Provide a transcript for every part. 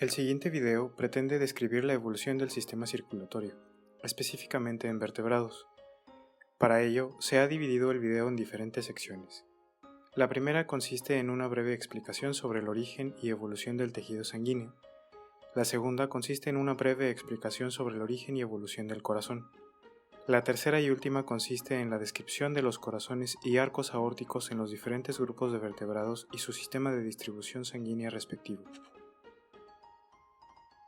El siguiente video pretende describir la evolución del sistema circulatorio, específicamente en vertebrados. Para ello, se ha dividido el video en diferentes secciones. La primera consiste en una breve explicación sobre el origen y evolución del tejido sanguíneo. La segunda consiste en una breve explicación sobre el origen y evolución del corazón. La tercera y última consiste en la descripción de los corazones y arcos aórticos en los diferentes grupos de vertebrados y su sistema de distribución sanguínea respectivo.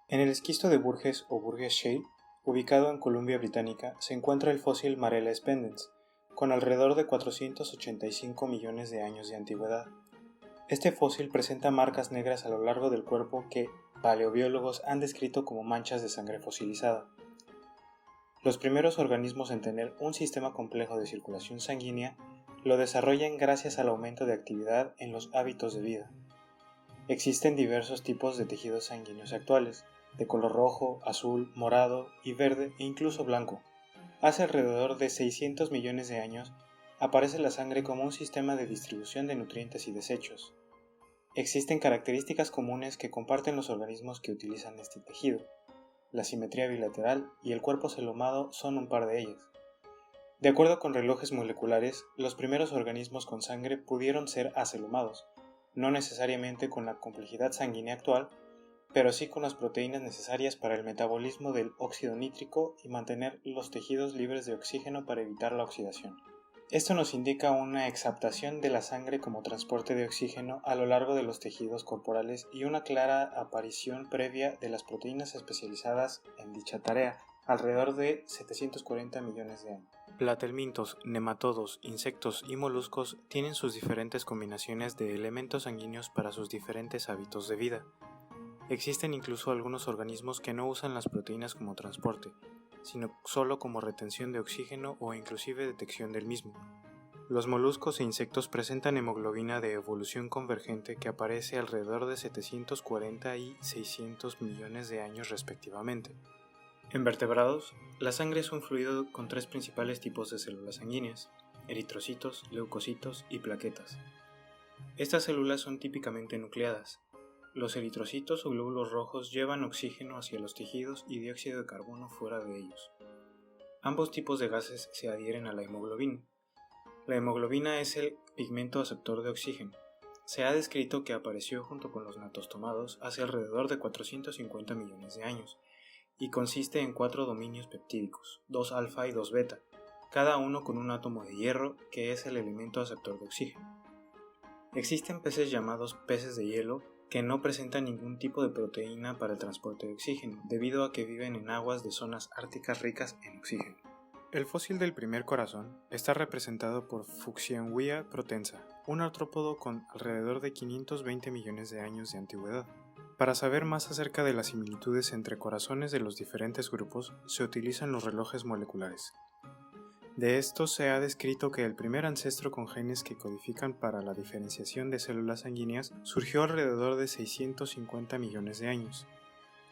En el esquisto de Burgess o Burgess Shale, ubicado en Columbia Británica, se encuentra el fósil Marella spendens, con alrededor de 485 millones de años de antigüedad. Este fósil presenta marcas negras a lo largo del cuerpo que paleobiólogos han descrito como manchas de sangre fosilizada. Los primeros organismos en tener un sistema complejo de circulación sanguínea lo desarrollan gracias al aumento de actividad en los hábitos de vida. Existen diversos tipos de tejidos sanguíneos actuales, de color rojo, azul, morado y verde e incluso blanco. Hace alrededor de 600 millones de años aparece la sangre como un sistema de distribución de nutrientes y desechos. Existen características comunes que comparten los organismos que utilizan este tejido. La simetría bilateral y el cuerpo celomado son un par de ellas. De acuerdo con relojes moleculares, los primeros organismos con sangre pudieron ser acelomados, no necesariamente con la complejidad sanguínea actual, pero sí con las proteínas necesarias para el metabolismo del óxido nítrico y mantener los tejidos libres de oxígeno para evitar la oxidación. Esto nos indica una exaptación de la sangre como transporte de oxígeno a lo largo de los tejidos corporales y una clara aparición previa de las proteínas especializadas en dicha tarea, alrededor de 740 millones de años. Platelmintos, nematodos, insectos y moluscos tienen sus diferentes combinaciones de elementos sanguíneos para sus diferentes hábitos de vida. Existen incluso algunos organismos que no usan las proteínas como transporte, sino solo como retención de oxígeno o inclusive detección del mismo. Los moluscos e insectos presentan hemoglobina de evolución convergente que aparece alrededor de 740 y 600 millones de años respectivamente. En vertebrados, la sangre es un fluido con tres principales tipos de células sanguíneas: eritrocitos, leucocitos y plaquetas. Estas células son típicamente nucleadas. Los eritrocitos o glóbulos rojos llevan oxígeno hacia los tejidos y dióxido de carbono fuera de ellos. Ambos tipos de gases se adhieren a la hemoglobina. La hemoglobina es el pigmento aceptor de oxígeno. Se ha descrito que apareció junto con los natostomados hace alrededor de 450 millones de años y consiste en 4 dominios peptídicos, 2 alfa y 2 beta, cada uno con un átomo de hierro que es el elemento aceptor de oxígeno. Existen peces llamados peces de hielo que no presentan ningún tipo de proteína para el transporte de oxígeno, debido a que viven en aguas de zonas árticas ricas en oxígeno. El fósil del primer corazón está representado por Fuxianguia protensa, un artrópodo con alrededor de 520 millones de años de antigüedad. Para saber más acerca de las similitudes entre corazones de los diferentes grupos, se utilizan los relojes moleculares. De estos se ha descrito que el primer ancestro con genes que codifican para la diferenciación de células sanguíneas surgió alrededor de 650 millones de años.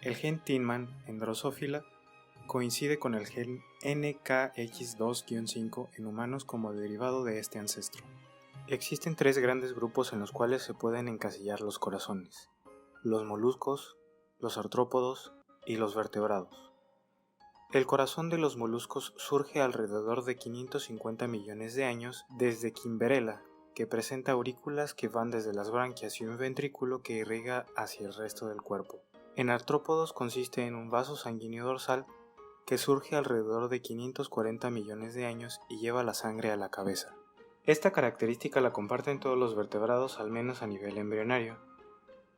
El gen Tinman en Drosophila coincide con el gen NKX2-5 en humanos como derivado de este ancestro. Existen tres grandes grupos en los cuales se pueden encasillar los corazones: los moluscos, los artrópodos y los vertebrados. El corazón de los moluscos surge alrededor de 550 millones de años desde Kimberella, que presenta aurículas que van desde las branquias y un ventrículo que irriga hacia el resto del cuerpo. En artrópodos consiste en un vaso sanguíneo dorsal que surge alrededor de 540 millones de años y lleva la sangre a la cabeza. Esta característica la comparten todos los vertebrados, al menos a nivel embrionario,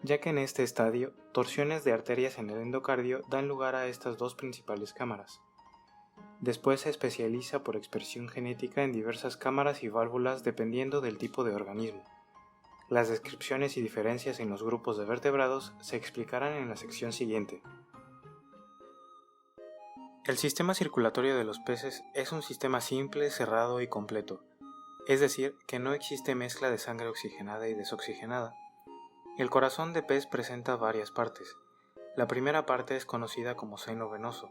ya que en este estadio, torsiones de arterias en el endocardio dan lugar a estas dos principales cámaras. Después se especializa por expresión genética en diversas cámaras y válvulas dependiendo del tipo de organismo. Las descripciones y diferencias en los grupos de vertebrados se explicarán en la sección siguiente. El sistema circulatorio de los peces es un sistema simple, cerrado y completo, es decir, que no existe mezcla de sangre oxigenada y desoxigenada. El corazón de pez presenta varias partes. La primera parte es conocida como seno venoso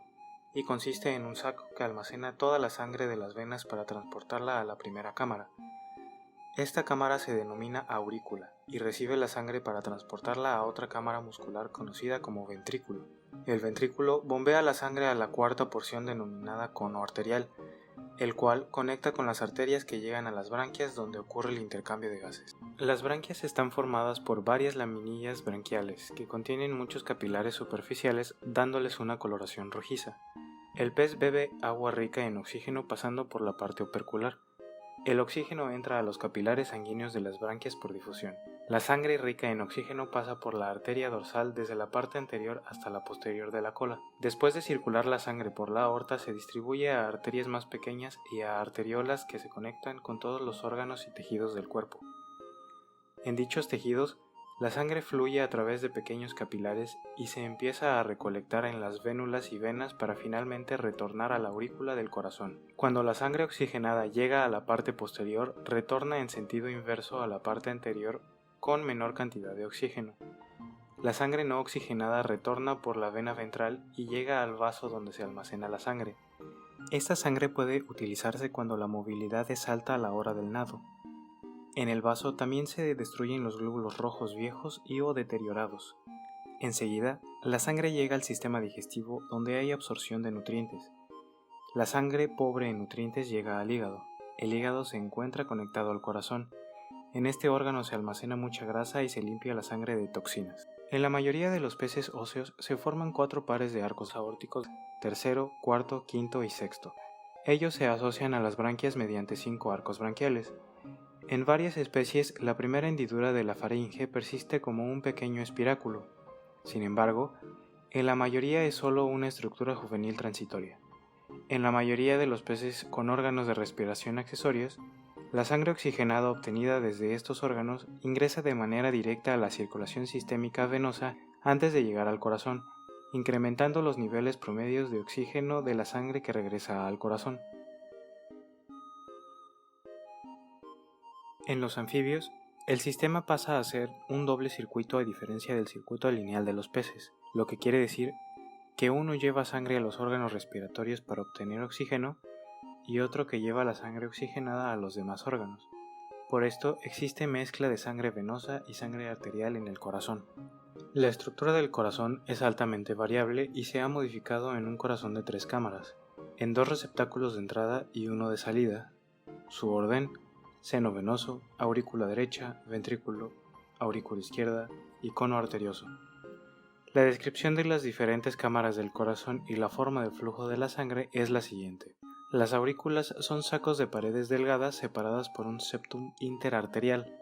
y consiste en un saco que almacena toda la sangre de las venas para transportarla a la primera cámara. Esta cámara se denomina aurícula y recibe la sangre para transportarla a otra cámara muscular conocida como ventrículo. El ventrículo bombea la sangre a la cuarta porción denominada cono arterial, el cual conecta con las arterias que llegan a las branquias donde ocurre el intercambio de gases. Las branquias están formadas por varias laminillas branquiales que contienen muchos capilares superficiales dándoles una coloración rojiza. El pez bebe agua rica en oxígeno pasando por la parte opercular. El oxígeno entra a los capilares sanguíneos de las branquias por difusión. La sangre rica en oxígeno pasa por la arteria dorsal desde la parte anterior hasta la posterior de la cola. Después de circular la sangre por la aorta se distribuye a arterias más pequeñas y a arteriolas que se conectan con todos los órganos y tejidos del cuerpo. En dichos tejidos, la sangre fluye a través de pequeños capilares y se empieza a recolectar en las vénulas y venas para finalmente retornar a la aurícula del corazón. Cuando la sangre oxigenada llega a la parte posterior, retorna en sentido inverso a la parte anterior con menor cantidad de oxígeno. La sangre no oxigenada retorna por la vena ventral y llega al vaso donde se almacena la sangre. Esta sangre puede utilizarse cuando la movilidad es alta a la hora del nado. En el vaso también se destruyen los glóbulos rojos viejos y o deteriorados. Enseguida, la sangre llega al sistema digestivo donde hay absorción de nutrientes. La sangre pobre en nutrientes llega al hígado. El hígado se encuentra conectado al corazón. En este órgano se almacena mucha grasa y se limpia la sangre de toxinas. En la mayoría de los peces óseos se forman 4 pares de arcos aórticos, tercero, cuarto, quinto y sexto. Ellos se asocian a las branquias mediante 5 arcos branquiales. En varias especies, la primera hendidura de la faringe persiste como un pequeño espiráculo. Sin embargo, en la mayoría es solo una estructura juvenil transitoria. En la mayoría de los peces con órganos de respiración accesorios, la sangre oxigenada obtenida desde estos órganos ingresa de manera directa a la circulación sistémica venosa antes de llegar al corazón, incrementando los niveles promedios de oxígeno de la sangre que regresa al corazón. En los anfibios, el sistema pasa a ser un doble circuito a diferencia del circuito lineal de los peces, lo que quiere decir que uno lleva sangre a los órganos respiratorios para obtener oxígeno y otro que lleva la sangre oxigenada a los demás órganos. Por esto existe mezcla de sangre venosa y sangre arterial en el corazón. La estructura del corazón es altamente variable y se ha modificado en un corazón de 3 cámaras, en 2 receptáculos de entrada y 1 de salida. Su orden: seno venoso, aurícula derecha, ventrículo, aurícula izquierda y cono arterioso. La descripción de las diferentes cámaras del corazón y la forma del flujo de la sangre es la siguiente. Las aurículas son sacos de paredes delgadas separadas por un septum interarterial.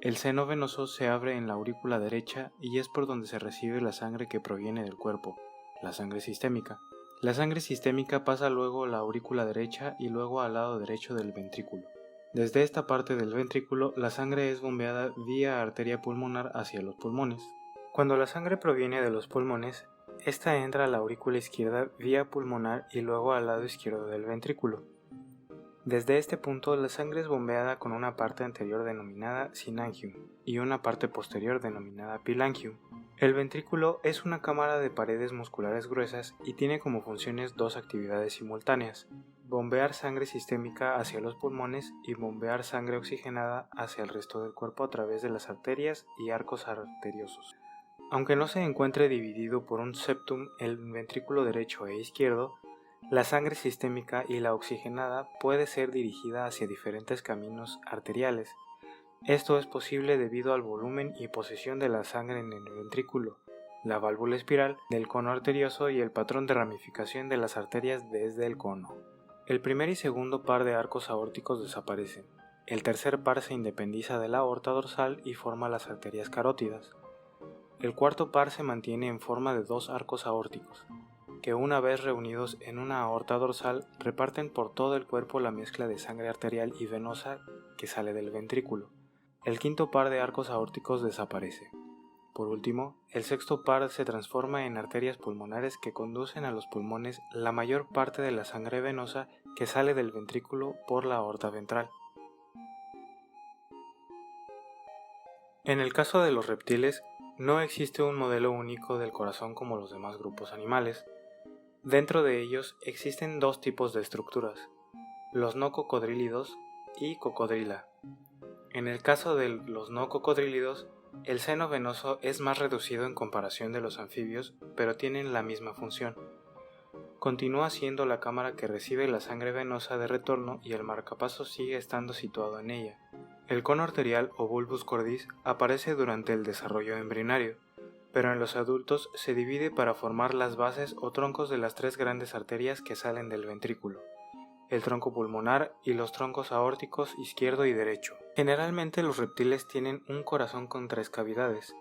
El seno venoso se abre en la aurícula derecha y es por donde se recibe la sangre que proviene del cuerpo, la sangre sistémica. La sangre sistémica pasa luego a la aurícula derecha y luego al lado derecho del ventrículo. Desde esta parte del ventrículo, la sangre es bombeada vía arteria pulmonar hacia los pulmones. Cuando la sangre proviene de los pulmones, esta entra a la aurícula izquierda vía pulmonar y luego al lado izquierdo del ventrículo. Desde este punto, la sangre es bombeada con una parte anterior denominada synangium y una parte posterior denominada pilangium. El ventrículo es una cámara de paredes musculares gruesas y tiene como funciones 2 actividades simultáneas: bombear sangre sistémica hacia los pulmones y bombear sangre oxigenada hacia el resto del cuerpo a través de las arterias y arcos arteriosos. Aunque no se encuentre dividido por un septum el ventrículo derecho e izquierdo, la sangre sistémica y la oxigenada puede ser dirigida hacia diferentes caminos arteriales. Esto es posible debido al volumen y posición de la sangre en el ventrículo, la válvula espiral del cono arterioso y el patrón de ramificación de las arterias desde el cono. El primer y segundo par de arcos aórticos desaparecen. El tercer par se independiza de la aorta dorsal y forma las arterias carótidas. El cuarto par se mantiene en forma de 2 arcos aórticos, que una vez reunidos en una aorta dorsal reparten por todo el cuerpo la mezcla de sangre arterial y venosa que sale del ventrículo. El quinto par de arcos aórticos desaparece. Por último, el sexto par se transforma en arterias pulmonares que conducen a los pulmones la mayor parte de la sangre venosa que sale del ventrículo por la aorta ventral. En el caso de los reptiles, no existe un modelo único del corazón como los demás grupos animales. Dentro de ellos existen 2 tipos de estructuras: los no cocodrílidos y cocodrila. En el caso de los no cocodrílidos, el seno venoso es más reducido en comparación de los anfibios, pero tienen la misma función. Continúa siendo la cámara que recibe la sangre venosa de retorno y el marcapasos sigue estando situado en ella. El cono arterial o bulbus cordis aparece durante el desarrollo embrionario, pero en los adultos se divide para formar las bases o troncos de las tres grandes arterias que salen del ventrículo, el tronco pulmonar y los troncos aórticos izquierdo y derecho. Generalmente los reptiles tienen un corazón con tres cavidades,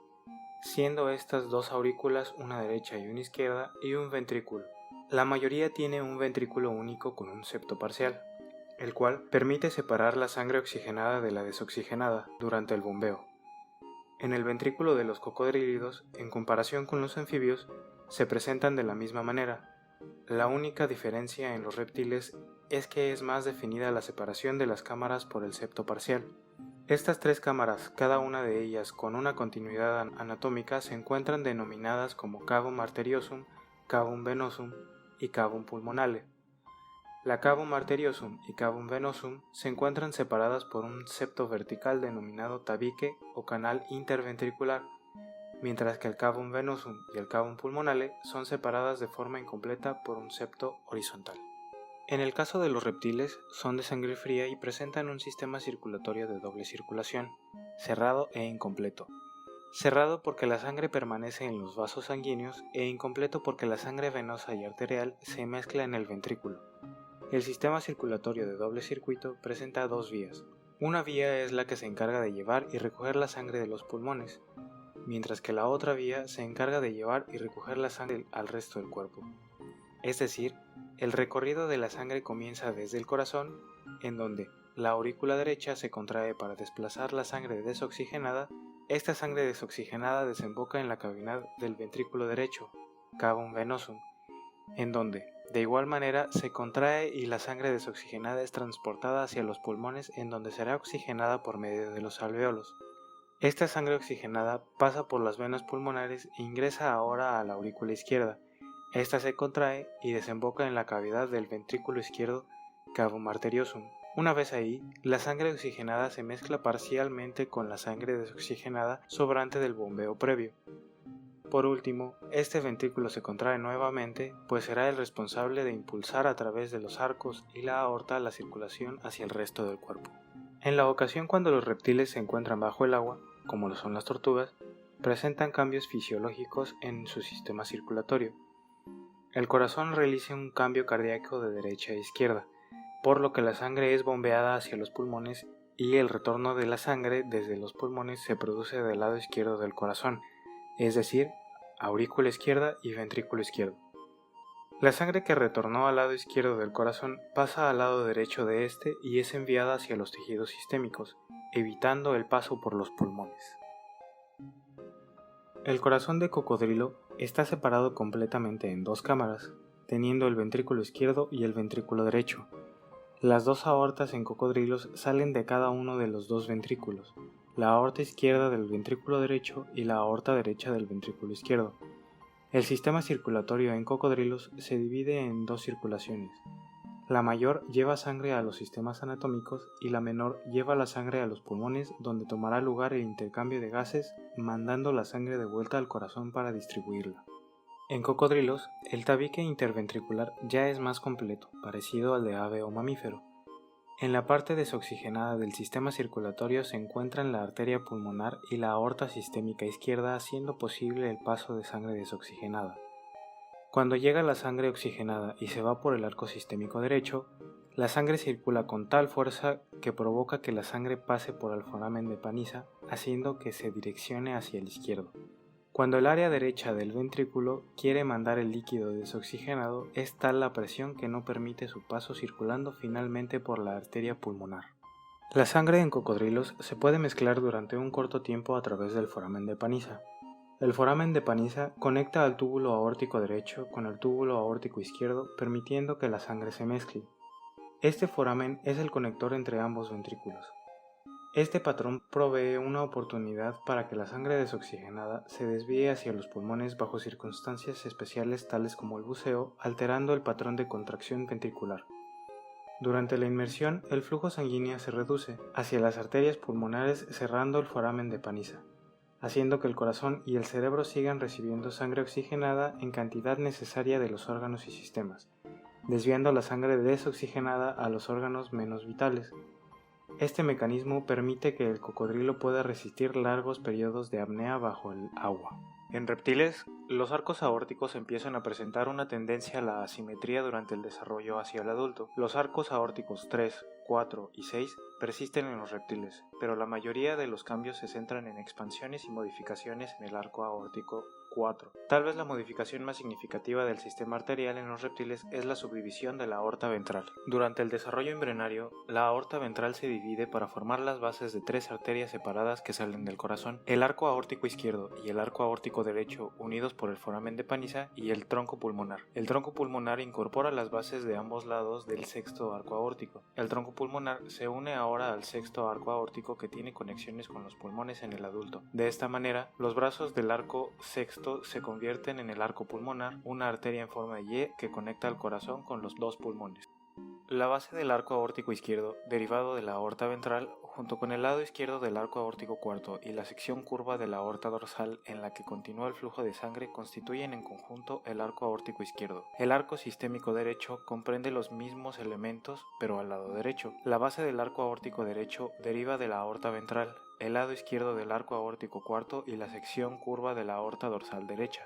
siendo estas dos aurículas, una derecha y una izquierda, y un ventrículo. La mayoría tiene un ventrículo único con un septo parcial, el cual permite separar la sangre oxigenada de la desoxigenada durante el bombeo. En el ventrículo de los cocodrílidos, en comparación con los anfibios, se presentan de la misma manera. La única diferencia en los reptiles es que es más definida la separación de las cámaras por el septo parcial. Estas tres cámaras, cada una de ellas con una continuidad anatómica, se encuentran denominadas como cavum arteriosum, cavum venosum y cavum pulmonale. La cavum arteriosum y cavum venosum se encuentran separadas por un septo vertical denominado tabique o canal interventricular, mientras que el cavum venosum y el cavum pulmonale son separadas de forma incompleta por un septo horizontal. En el caso de los reptiles, son de sangre fría y presentan un sistema circulatorio de doble circulación, cerrado e incompleto. Cerrado porque la sangre permanece en los vasos sanguíneos e incompleto porque la sangre venosa y arterial se mezcla en el ventrículo. El sistema circulatorio de doble circuito presenta dos vías. Una vía es la que se encarga de llevar y recoger la sangre de los pulmones, mientras que la otra vía se encarga de llevar y recoger la sangre al resto del cuerpo. Es decir, el recorrido de la sangre comienza desde el corazón, en donde la aurícula derecha se contrae para desplazar la sangre desoxigenada. Esta sangre desoxigenada desemboca en la cavidad del ventrículo derecho, cavum venosum, en donde, de igual manera, se contrae y la sangre desoxigenada es transportada hacia los pulmones, en donde será oxigenada por medio de los alvéolos. Esta sangre oxigenada pasa por las venas pulmonares e ingresa ahora a la aurícula izquierda. Esta se contrae y desemboca en la cavidad del ventrículo izquierdo, cavum arteriosum. Una vez ahí, la sangre oxigenada se mezcla parcialmente con la sangre desoxigenada sobrante del bombeo previo. Por último, este ventrículo se contrae nuevamente, pues será el responsable de impulsar a través de los arcos y la aorta la circulación hacia el resto del cuerpo. En la ocasión cuando los reptiles se encuentran bajo el agua, como lo son las tortugas, presentan cambios fisiológicos en su sistema circulatorio. El corazón realiza un cambio cardíaco de derecha a izquierda, por lo que la sangre es bombeada hacia los pulmones y el retorno de la sangre desde los pulmones se produce del lado izquierdo del corazón, es decir, aurícula izquierda y ventrículo izquierdo. La sangre que retornó al lado izquierdo del corazón pasa al lado derecho de este y es enviada hacia los tejidos sistémicos, evitando el paso por los pulmones. El corazón de cocodrilo está separado completamente en dos cámaras, teniendo el ventrículo izquierdo y el ventrículo derecho. Las dos aortas en cocodrilos salen de cada uno de los dos ventrículos, la aorta izquierda del ventrículo derecho y la aorta derecha del ventrículo izquierdo. El sistema circulatorio en cocodrilos se divide en dos circulaciones. La mayor lleva sangre a los sistemas anatómicos y la menor lleva la sangre a los pulmones, donde tomará lugar el intercambio de gases, mandando la sangre de vuelta al corazón para distribuirla. En cocodrilos, el tabique interventricular ya es más completo, parecido al de ave o mamífero. En la parte desoxigenada del sistema circulatorio se encuentran la arteria pulmonar y la aorta sistémica izquierda, haciendo posible el paso de sangre desoxigenada. Cuando llega la sangre oxigenada y se va por el arco sistémico derecho, la sangre circula con tal fuerza que provoca que la sangre pase por el foramen de Panizza, haciendo que se direccione hacia el izquierdo. Cuando el área derecha del ventrículo quiere mandar el líquido desoxigenado, es tal la presión que no permite su paso circulando finalmente por la arteria pulmonar. La sangre en cocodrilos se puede mezclar durante un corto tiempo a través del foramen de Panizza. El foramen de Panizza conecta al túbulo aórtico derecho con el túbulo aórtico izquierdo, permitiendo que la sangre se mezcle. Este foramen es el conector entre ambos ventrículos. Este patrón provee una oportunidad para que la sangre desoxigenada se desvíe hacia los pulmones bajo circunstancias especiales tales como el buceo, alterando el patrón de contracción ventricular. Durante la inmersión, el flujo sanguíneo se reduce hacia las arterias pulmonares cerrando el foramen de Panizza, haciendo que el corazón y el cerebro sigan recibiendo sangre oxigenada en cantidad necesaria de los órganos y sistemas, desviando la sangre desoxigenada a los órganos menos vitales. Este mecanismo permite que el cocodrilo pueda resistir largos periodos de apnea bajo el agua. En reptiles, los arcos aórticos empiezan a presentar una tendencia a la asimetría durante el desarrollo hacia el adulto. Los arcos aórticos 3, 4 y 6 persisten en los reptiles, pero la mayoría de los cambios se centran en expansiones y modificaciones en el arco aórtico 4. Tal vez la modificación más significativa del sistema arterial en los reptiles es la subdivisión de la aorta ventral. Durante el desarrollo embrionario, la aorta ventral se divide para formar las bases de tres arterias separadas que salen del corazón: el arco aórtico izquierdo y el arco aórtico derecho unidos por el foramen de Panizza y el tronco pulmonar. El tronco pulmonar incorpora las bases de ambos lados del sexto arco aórtico. El tronco pulmonar se une ahora al sexto arco aórtico que tiene conexiones con los pulmones en el adulto. De esta manera, los brazos del arco sexto se convierten en el arco pulmonar, una arteria en forma de Y que conecta al corazón con los dos pulmones. La base del arco aórtico izquierdo, derivado de la aorta ventral, junto con el lado izquierdo del arco aórtico cuarto y la sección curva de la aorta dorsal en la que continúa el flujo de sangre, constituyen en conjunto el arco aórtico izquierdo. El arco sistémico derecho comprende los mismos elementos, pero al lado derecho. La base del arco aórtico derecho deriva de la aorta ventral, el lado izquierdo del arco aórtico cuarto y la sección curva de la aorta dorsal derecha.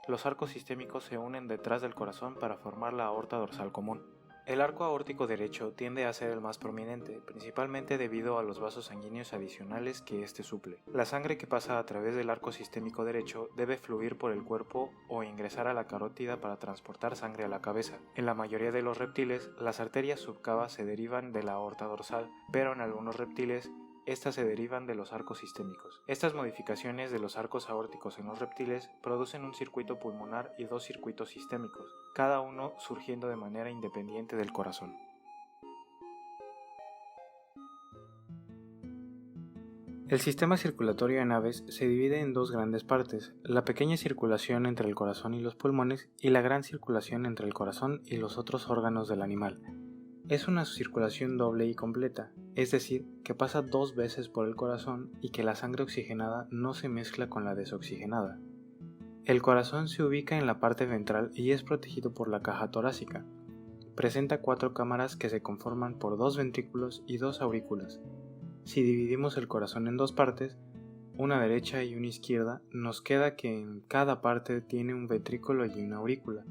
Los arcos sistémicos se unen detrás del corazón para formar la aorta dorsal común. El arco aórtico derecho tiende a ser el más prominente, principalmente debido a los vasos sanguíneos adicionales que éste suple. La sangre que pasa a través del arco sistémico derecho debe fluir por el cuerpo o ingresar a la carótida para transportar sangre a la cabeza. En la mayoría de los reptiles, las arterias subcavas se derivan de la aorta dorsal, pero en algunos reptiles, estas se derivan de los arcos sistémicos. Estas modificaciones de los arcos aórticos en los reptiles producen un circuito pulmonar y dos circuitos sistémicos, cada uno surgiendo de manera independiente del corazón. El sistema circulatorio en aves se divide en dos grandes partes: la pequeña circulación entre el corazón y los pulmones y la gran circulación entre el corazón y los otros órganos del animal. Es una circulación doble y completa, es decir, que pasa dos veces por el corazón y que la sangre oxigenada no se mezcla con la desoxigenada. El corazón se ubica en la parte ventral y es protegido por la caja torácica. Presenta 4 cámaras que se conforman por 2 ventrículos y 2 aurículas. Si dividimos el corazón en dos partes, una derecha y una izquierda, nos queda que en cada parte tiene un ventrículo y una aurícula.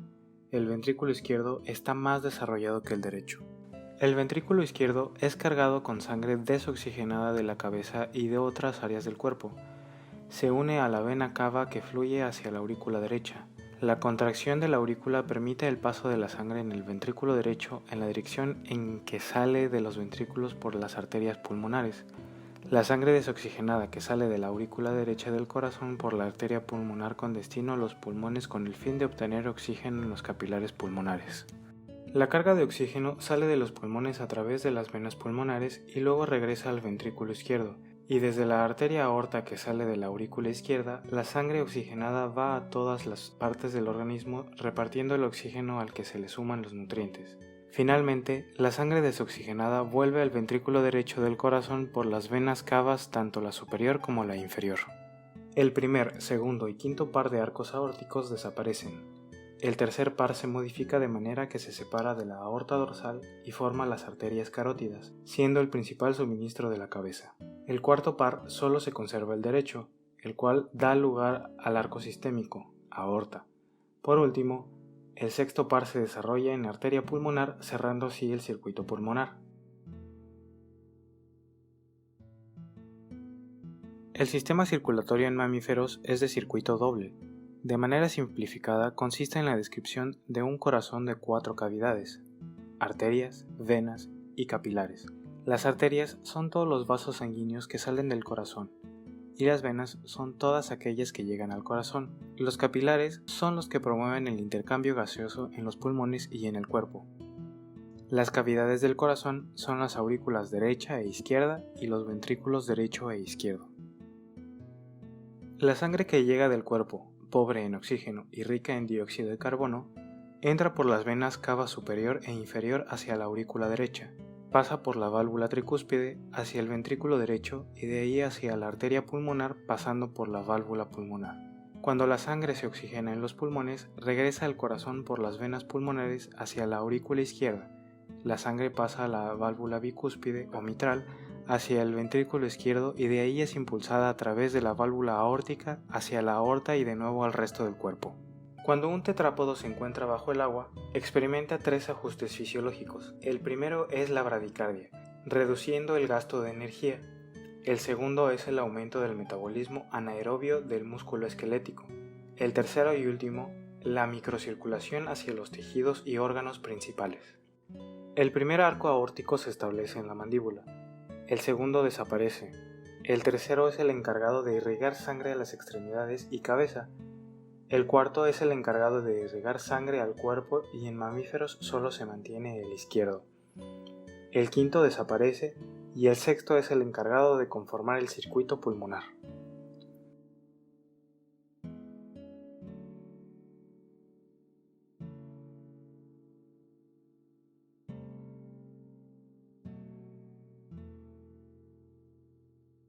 El ventrículo izquierdo está más desarrollado que el derecho. El ventrículo izquierdo es cargado con sangre desoxigenada de la cabeza y de otras áreas del cuerpo. Se une a la vena cava que fluye hacia la aurícula derecha. La contracción de la aurícula permite el paso de la sangre en el ventrículo derecho en la dirección en que sale de los ventrículos por las arterias pulmonares. La sangre desoxigenada que sale de la aurícula derecha del corazón por la arteria pulmonar con destino a los pulmones con el fin de obtener oxígeno en los capilares pulmonares. La carga de oxígeno sale de los pulmones a través de las venas pulmonares y luego regresa al ventrículo izquierdo, y desde la arteria aorta que sale de la aurícula izquierda, la sangre oxigenada va a todas las partes del organismo repartiendo el oxígeno al que se le suman los nutrientes. Finalmente, la sangre desoxigenada vuelve al ventrículo derecho del corazón por las venas cavas, tanto la superior como la inferior. El primer, segundo y quinto par de arcos aórticos desaparecen. El tercer par se modifica de manera que se separa de la aorta dorsal y forma las arterias carótidas, siendo el principal suministro de la cabeza. El cuarto par solo se conserva el derecho, el cual da lugar al arco sistémico, aorta. Por último, el sexto par se desarrolla en arteria pulmonar, cerrando así el circuito pulmonar. El sistema circulatorio en mamíferos es de circuito doble. De manera simplificada, consiste en la descripción de un corazón de 4 cavidades: arterias, venas y capilares. Las arterias son todos los vasos sanguíneos que salen del corazón, y las venas son todas aquellas que llegan al corazón. Los capilares son los que promueven el intercambio gaseoso en los pulmones y en el cuerpo. Las cavidades del corazón son las aurículas derecha e izquierda y los ventrículos derecho e izquierdo. La sangre que llega del cuerpo, pobre en oxígeno y rica en dióxido de carbono, Entra por las venas cava superior e inferior hacia la aurícula derecha, pasa por la válvula tricúspide hacia el ventrículo derecho y de ahí hacia la arteria pulmonar pasando por la válvula pulmonar. Cuando la sangre se oxigena en los pulmones, regresa al corazón por las venas pulmonares hacia la aurícula izquierda. La sangre pasa a la válvula bicúspide o mitral hacia el ventrículo izquierdo y de ahí es impulsada a través de la válvula aórtica hacia la aorta y de nuevo al resto del cuerpo. Cuando un tetrápodo se encuentra bajo el agua, experimenta 3 ajustes fisiológicos. El primero es la bradicardia, reduciendo el gasto de energía. El segundo es el aumento del metabolismo anaerobio del músculo esquelético. El tercero y último, la microcirculación hacia los tejidos y órganos principales. El primer arco aórtico se establece en la mandíbula. El segundo desaparece. El tercero es el encargado de irrigar sangre a las extremidades y cabeza. El cuarto es el encargado de irrigar sangre al cuerpo y en mamíferos solo se mantiene el izquierdo. El quinto desaparece y el sexto es el encargado de conformar el circuito pulmonar.